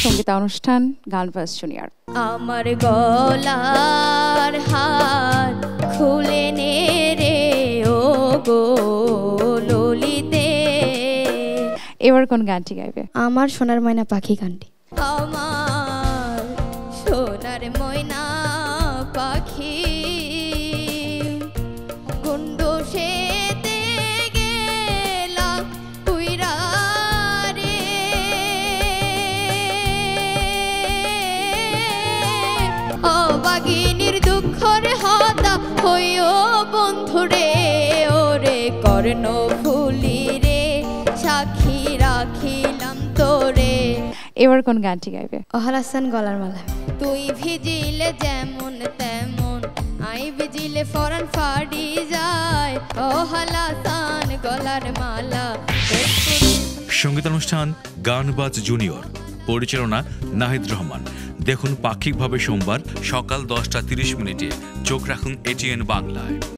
সঙ্গীতানুষ্ঠান গানবাজ junior. আমার গলার হার খুলে নে রে ও গো ললিতে। এবার কোন গানটি গাইবে? আমার সোনার ময়না পাখি গানটি। আমার সোনার ময়না পাখি গুন্ডো সেতে গেলা উইরা রে, অবাগিনীর দুঃখর হতা হইও বন্ধুরে ওরে কর্ণ ফুলি রে সাক্ষী রাখিলাম তোরে। এবার কোন গানটি গাইবে? অহল হাসান গলার মালা। তুই ভিজিলে যেমন তেমন আই ভিজিলে ফরান ফাড়ি যায়, অহল হাসান গলার মালা। সঙ্গীতানুষ্ঠান গানবাজ জুনিয়র, পরিচালনা নাহিদ রহমান। দেখুন পাক্ষিকভাবে সোমবার সকাল 10টা 30 মিনিটে। চোখ রাখুন এটিএন বাংলায়।